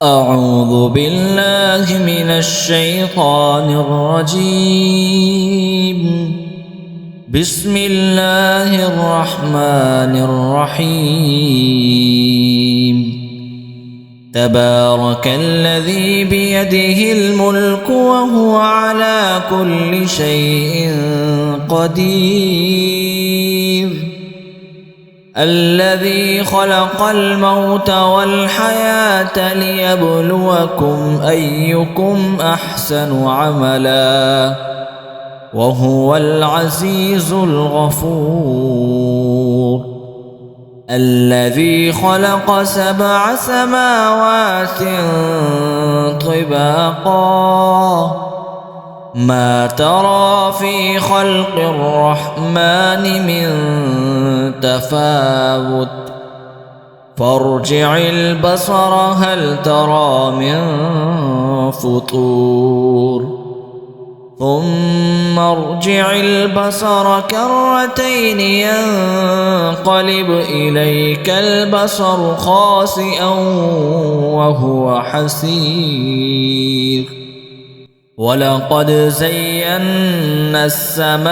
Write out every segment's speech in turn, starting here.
أعوذ بالله من الشيطان الرجيم. بسم الله الرحمن الرحيم. تبارك الذي بيده الملك وهو على كل شيء قدير. الذي خلق الموت والحياة ليبلوكم أيكم أحسن عملا وهو العزيز الغفور. الذي خلق 7 سماوات طباقا ما ترى في خلق الرحمن من تفاوت فارجع البصر هل ترى من فطور ثم ارجع البصر كرتين ينقلب إليك البصر خاسئا وهو حسير. ولقد زينا السماء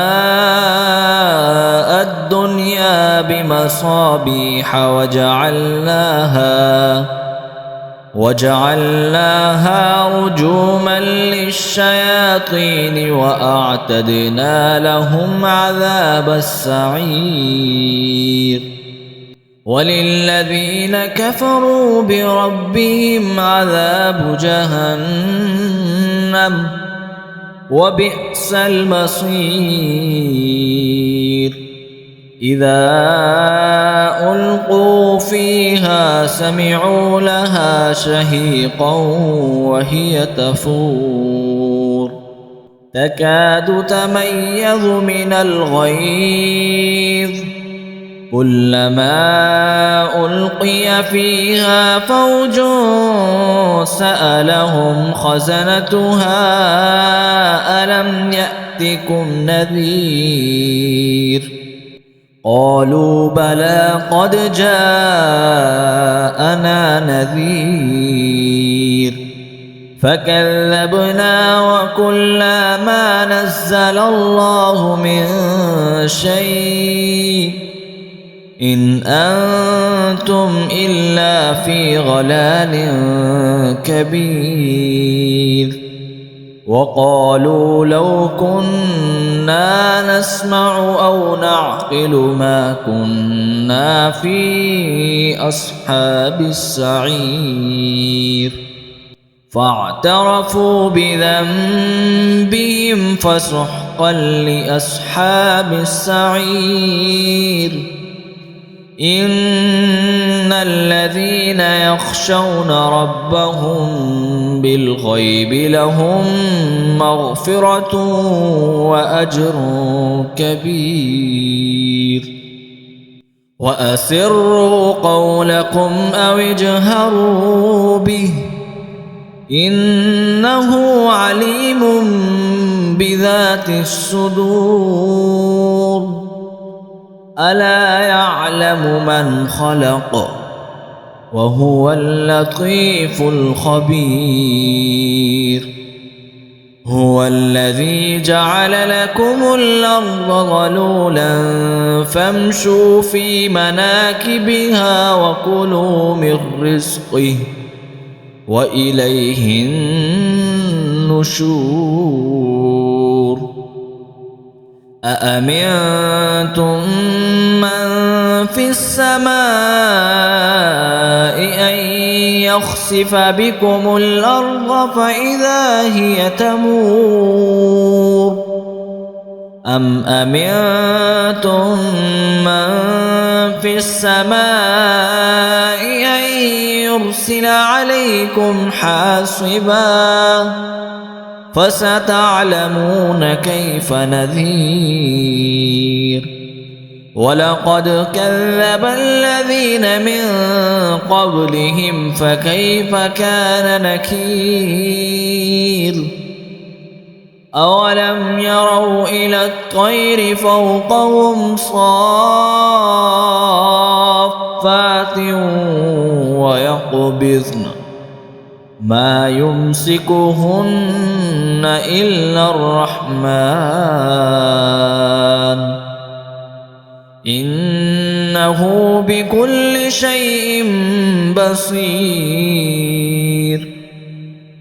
الدنيا بمصابيح وجعلناها رجوما للشياطين وأعتدنا لهم عذاب السعير. وللذين كفروا بربهم عذاب جهنم وبئس المصير. إذا ألقوا فيها سمعوا لها شهيقا وهي تفور تكاد تميز من الغيظ كلما ألقي فيها فوج سألهم خزنتها ألم يأتكم نذير قالوا بلى قد جاءنا نذير فكذبنا وقلنا ما نزل الله من شيء إن أنتم إلا في ضلال كبير. وقالوا لو كنا نسمع أو نعقل ما كنا في أصحاب السعير فاعترفوا بذنبهم فسحقا لأصحاب السعير. إن الذين يخشون ربهم بالغيب لهم مغفرة وأجر كبير. وأسروا قولكم أو اجهروا به إنه عليم بذات الصدور. ألا يعلم من خلق وهو اللطيف الخبير. هو الذي جعل لكم الأرض ذلولا فامشوا في مناكبها وكلوا من رزقه وإليه النشور. أأمنتم من في السماء أن يخسف بكم الأرض فإذا هي تمور أم أمنتم من في السماء أن يرسل عليكم حاصبا فستعلمون كيف نذير. ولقد كذب الذين من قبلهم فكيف كان نكير. أولم يروا إلى الطير فوقهم صافات ويقبضن ما يمسكهن إلا الرحمن إنه بكل شيء بصير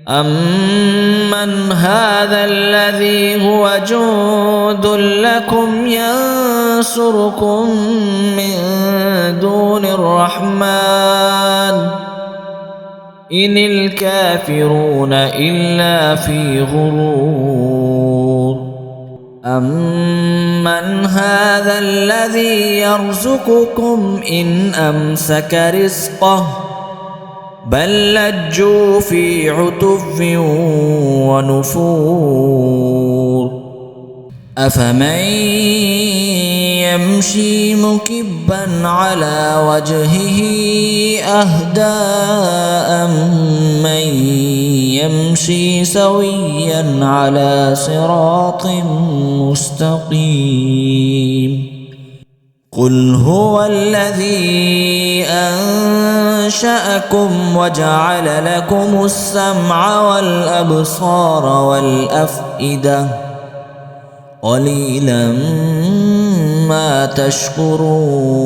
أمن هذا الذي هو جند لكم ينصركم من دون الرحمن إن الكافرون إلا في غرور أمن هذا الذي يرزقكم إن أمسك رزقه بل لجوا في عتو ونفور أفمن يمشي مكبا على وجهه أهدى أمن يمشي سويا على صراط مستقيم قل هو الذي أنشأكم وجعل لكم السمع والأبصار والأفئدة قليلا ما تشكرون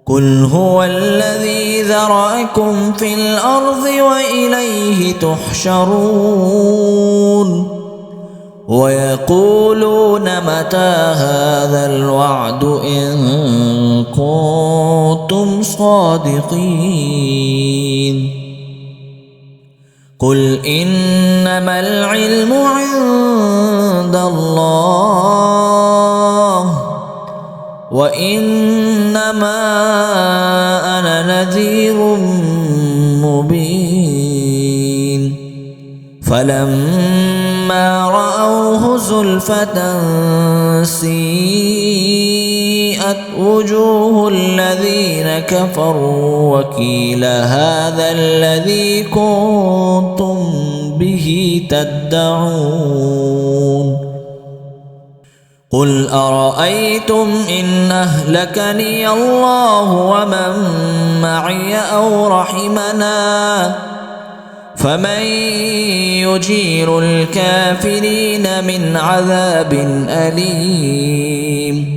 قل هو الذي ذرأكم في الأرض وإليه تحشرون ويقولون متى هذا الوعد إن كنتم صادقين قل إنما العلم عند الله وإنما أنا نذير مبين فلما رأوه زلفة سيئت وجوه الذين كفروا وقيل هذا الذي كنتم به تدعون قل أرأيتم إن أهلكني الله ومن معي أو رحمنا فمن يجير الكافرين من عذاب أليم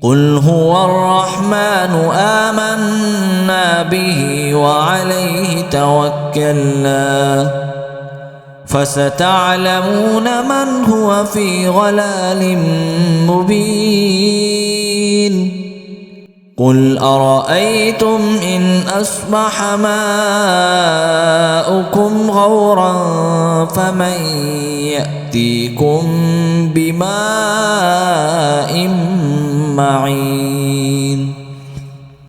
قل هو الرحمن آمنا به وعليه توكلنا فستعلمون من هو في ضلال مبين قل أرأيتم إن أصبح ماؤكم غورا فمن يأتيكم بماء معين